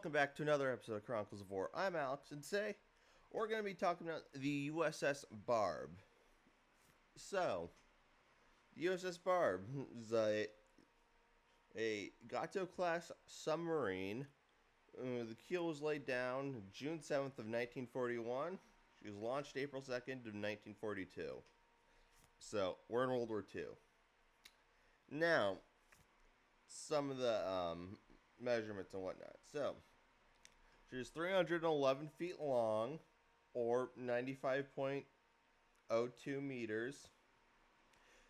welcome back to another episode of Chronicles of War. I'm Alex, and today we're going to be talking about the USS Barb. So, the USS Barb is a Gato-class submarine. The keel was laid down June 7th of 1941. She was launched April 2nd of 1942. So, we're in World War II. Now, some of the measurements and whatnot. So, she was 311 feet long, or 95.02 meters.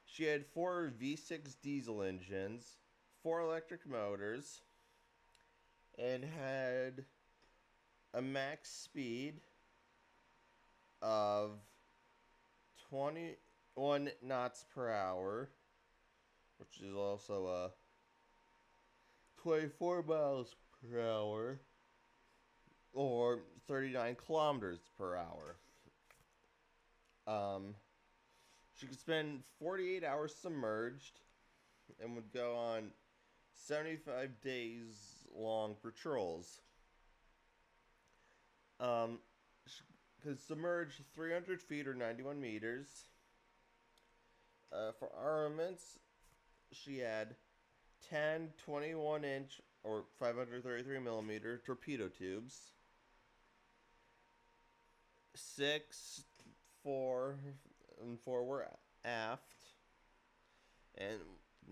She had 4 V6 diesel engines, 4 electric motors, and had a max speed of 21 knots per hour, which is also 24 miles per hour, or 39 kilometers per hour. She could spend 48 hours submerged and would go on 75 days long patrols. She could submerge 300 feet or 91 meters. For armaments, she had 10 21-inch or 533 millimeter torpedo tubes, 6, 4, and 4 were aft, and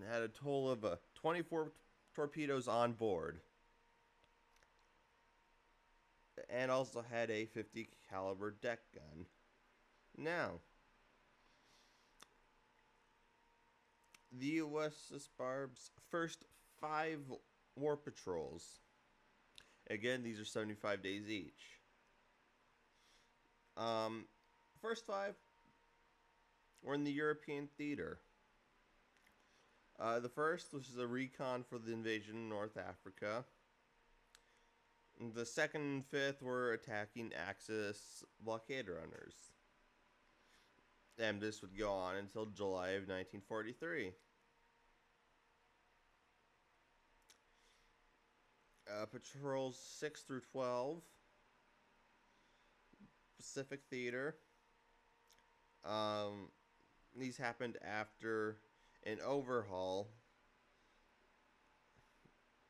had a total of 24 torpedoes on board, and also had a 50 caliber deck gun. Now, the USS Barb's first 5 war patrols. Again, these are 75 days each. First 5 were in the European theater. The first, which is a recon for the invasion of North Africa. The second and fifth were attacking Axis blockade runners. And this would go on until July of 1943. Patrols 6 through 12. Pacific Theater. These happened after an overhaul,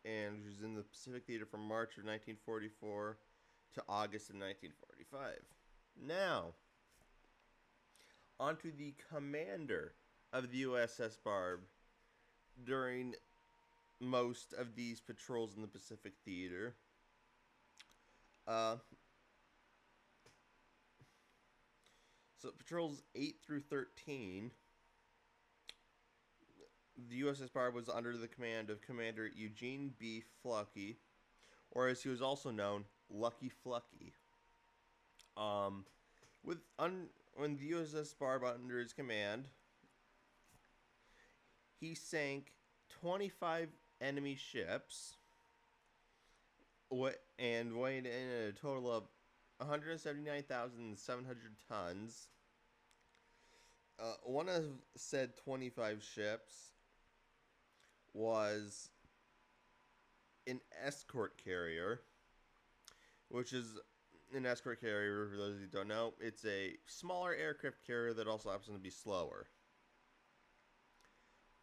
and was in the Pacific Theater from March of 1944 to August of 1945. Now, onto the commander of the USS Barb during most of these patrols in the Pacific Theater. So patrols 8 through 13, the USS Barb was under the command of Commander Eugene B. Fluckey, or as he was also known, Lucky Flucky. When the USS Barb under his command, he sank 25 enemy ships and weighed in a total of 179,700 tons. One of said 25 ships was an escort carrier, which is an escort carrier, for those who don't know. It's a smaller aircraft carrier that also happens to be slower.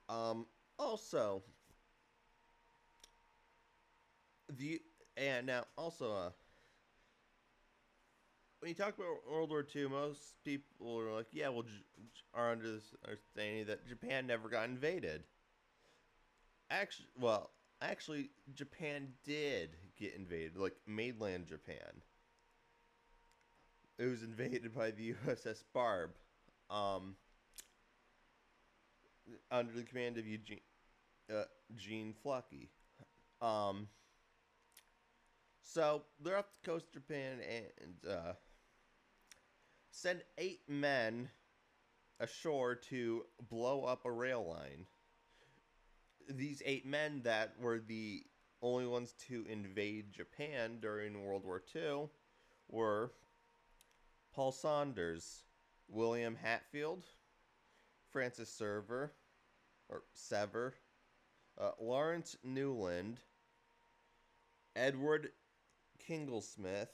Also, when you talk about World War II, most people are like, yeah, well, are under this understanding that Japan never got invaded. Actually, Japan did get invaded, like mainland Japan. It was invaded by the USS Barb, under the command of Eugene Flucky. So they're off the coast of Japan and send 8 men ashore to blow up a rail line. These 8 men that were the only ones to invade Japan during World War II were Paul Saunders, William Hatfield, Francis Sever, Lawrence Newland, Edward Kinglesmith,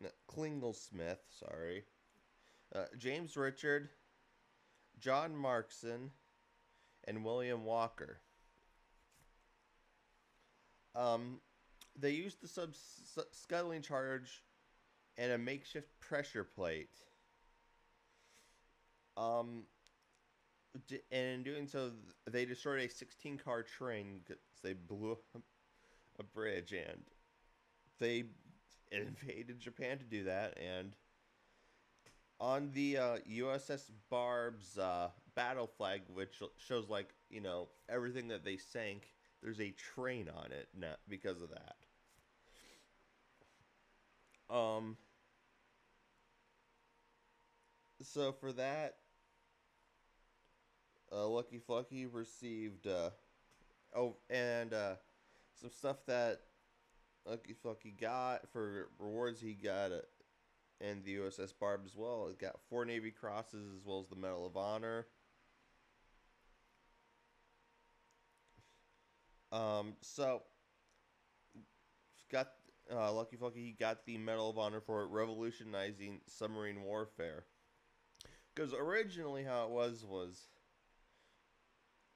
no, Klinglesmith, sorry, James Richard, John Markson, and William Walker. Um, they used the scuttling charge and a makeshift pressure plate. Um, and in doing so, they destroyed a 16-car train because they blew up a bridge, and they invaded Japan to do that. And on the USS Barb's battle flag, which shows everything that they sank, there's a train on it now because of that. So for that, Lucky Flucky received some stuff that Lucky Flucky got for rewards. He got and the USS Barb as well. It got 4 Navy Crosses as well as the Medal of Honor. So got Lucky Flucky. He got the Medal of Honor for revolutionizing submarine warfare. Because originally, how it was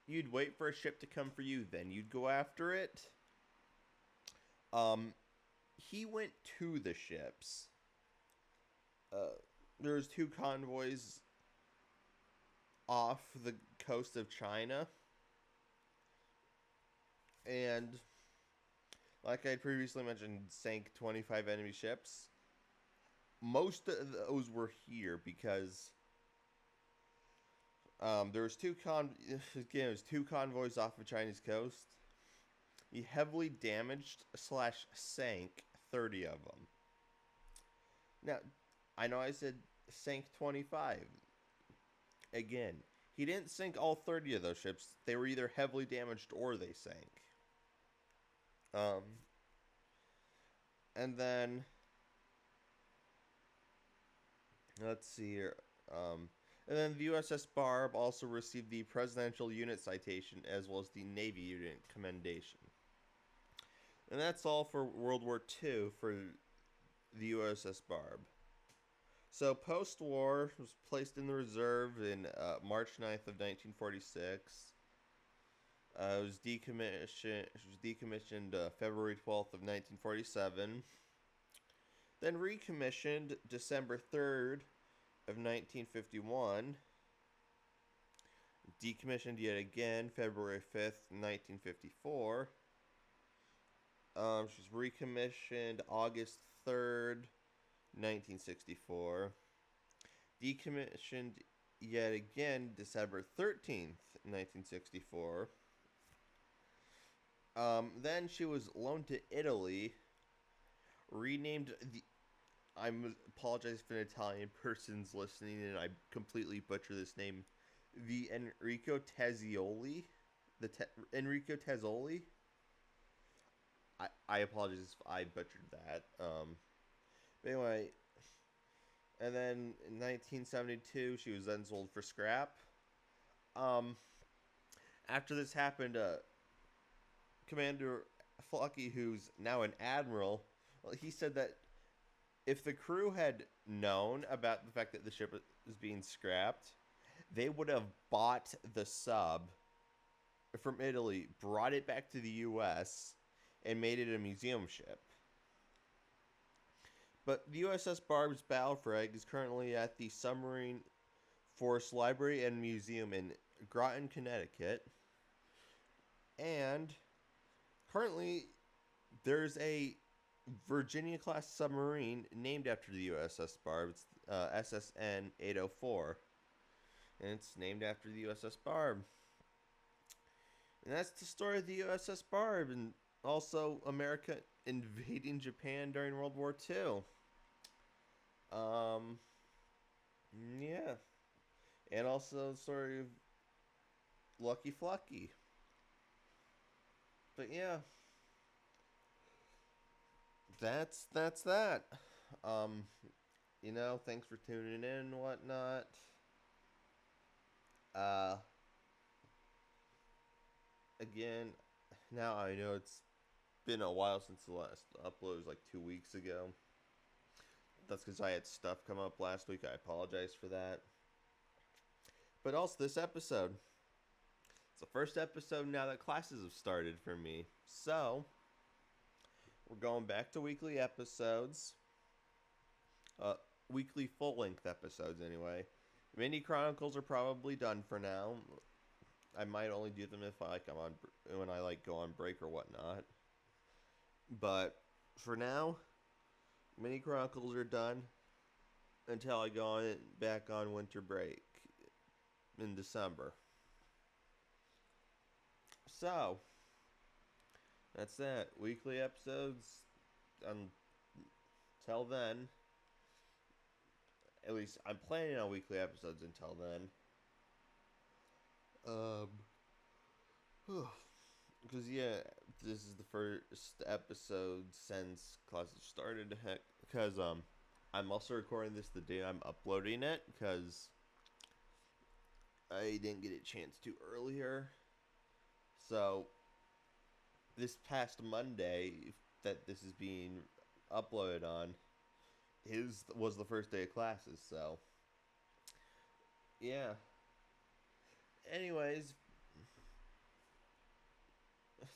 you'd wait for a ship to come for you, then you'd go after it. He went to the ships. There's 2 convoys off the coast of China. And like I previously mentioned, sank 25 enemy ships. Most of those were here because there's 2 convoys off of Chinese coast. He heavily damaged / sank 30 of them. Now, I know I said sank 25. Again, he didn't sink all 30 of those ships. They were either heavily damaged or they sank. And then let's see here. And then the USS Barb also received the Presidential Unit Citation as well as the Navy Unit Commendation. And that's all for World War II for the USS Barb. So post-war was placed in the reserve in March 9th of 1946. It was decommissioned February 12th of 1947. Then recommissioned December 3rd of 1951. Decommissioned yet again February 5th, 1954. She was recommissioned August 3rd, 1964. Decommissioned yet again December 13th, 1964. Then she was loaned to Italy, renamed the... I apologize for an Italian person's listening and I completely butcher this name. The Enrico Tezioli? Enrico Tezzoli? I apologize if I butchered that. But anyway, and then in 1972, she was then sold for scrap. After this happened, Commander Flocky, who's now an admiral, well, he said that if the crew had known about the fact that the ship was being scrapped, they would have bought the sub from Italy, brought it back to the U.S., and made it a museum ship. But the USS Barb's battle flag is currently at the Submarine Force Library and Museum in Groton, Connecticut. And currently, there's a Virginia-class submarine named after the USS Barb. It's SSN 804. And it's named after the USS Barb. And that's the story of the USS Barb, and also America invading Japan during World War II. Yeah. And also the story of Lucky Flucky. But yeah. That's that. Thanks for tuning in and whatnot. Again, now I know it's been a while since the last upload. It was like 2 weeks ago. That's because I had stuff come up last week. I apologize for that. But also, this episode. It's the first episode now that classes have started for me. So, we're going back to weekly episodes. Weekly full-length episodes, anyway. Mini Chronicles are probably done for now. I might only do them if when I go on break or whatnot. But for now, Mini Chronicles are done until I go back on winter break in December. So, that's that. Weekly episodes until then. At least I'm planning on weekly episodes until then. Because this is the first episode since classes started. Heck, because I'm also recording this the day I'm uploading it because I didn't get a chance to earlier. So this past Monday that this is being uploaded on was the first day of classes. So yeah. Anyways,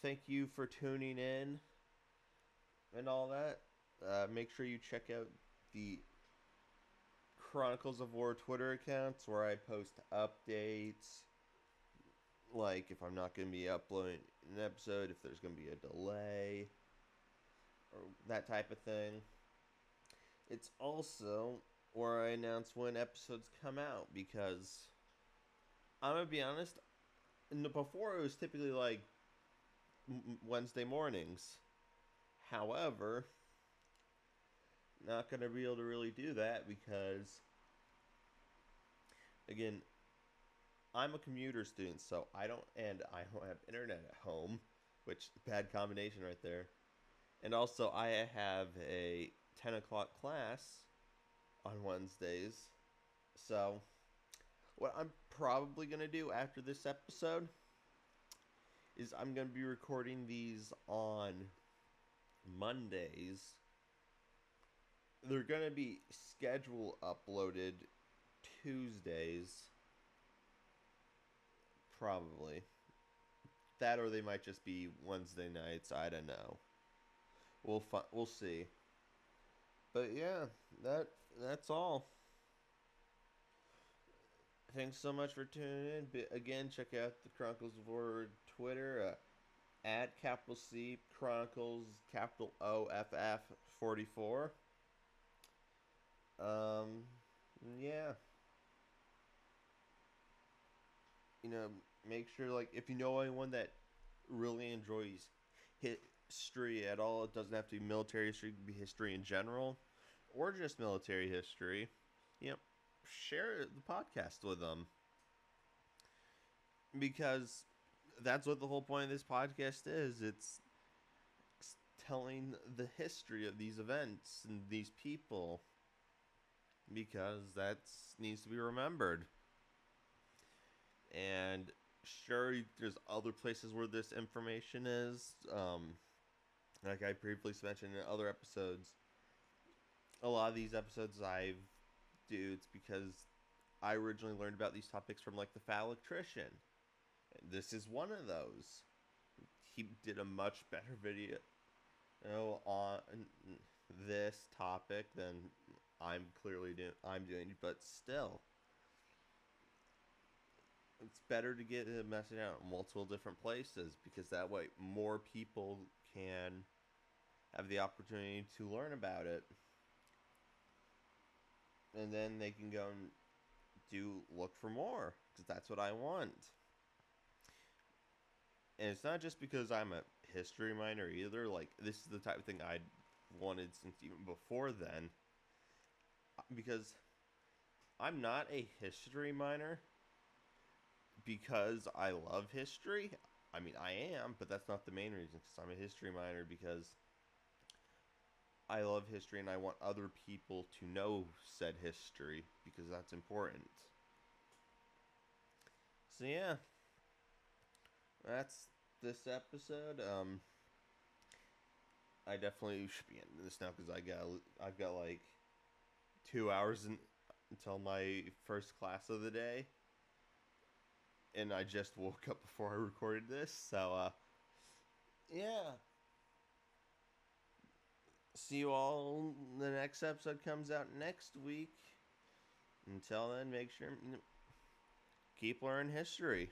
thank you for tuning in and all that. Make sure you check out the Chronicles of War Twitter accounts where I post updates. Like if I'm not going to be uploading an episode, if there's going to be a delay, or that type of thing. It's also where I announce when episodes come out because I'm going to be honest, before it was typically like Wednesday mornings. However, not going to be able to really do that because, again, I'm a commuter student, so I don't have internet at home, which bad combination right there. And also, I have a 10 o'clock class on Wednesdays. So, what I'm probably going to do after this episode is I'm going to be recording these on Mondays. They're going to be schedule uploaded Tuesdays. Probably. That or they might just be Wednesday nights. I don't know. We'll see. But yeah, that's all. Thanks so much for tuning in. Again, check out the Chronicles of War Twitter at capital C Chronicles capital OFF 44. Yeah. Make sure if you know anyone that really enjoys history at all, it doesn't have to be military history, it can be history in general, or just military history. Share the podcast with them because that's what the whole point of this podcast is. It's telling the history of these events and these people because that needs to be remembered. And sure, there's other places where this information is. Like I previously mentioned in other episodes, a lot of these episodes it's because I originally learned about these topics from the Phallictrician. And this is one of those. He did a much better video on this topic than I'm doing, but still. It's better to get a message out in multiple different places because that way more people can have the opportunity to learn about it. And then they can go and look for more because that's what I want. And it's not just because I'm a history minor either. This is the type of thing I wanted since even before then. Because I'm not a history minor because I love history. I mean, I am, but that's not the main reason. Because I'm a history minor because I love history and I want other people to know said history because that's important. So yeah, that's this episode. I definitely should be ending this now because I've got like 2 hours until my first class of the day, and I just woke up before I recorded this. So yeah. See you all. The next episode comes out next week. Until then, make sure keep learning history.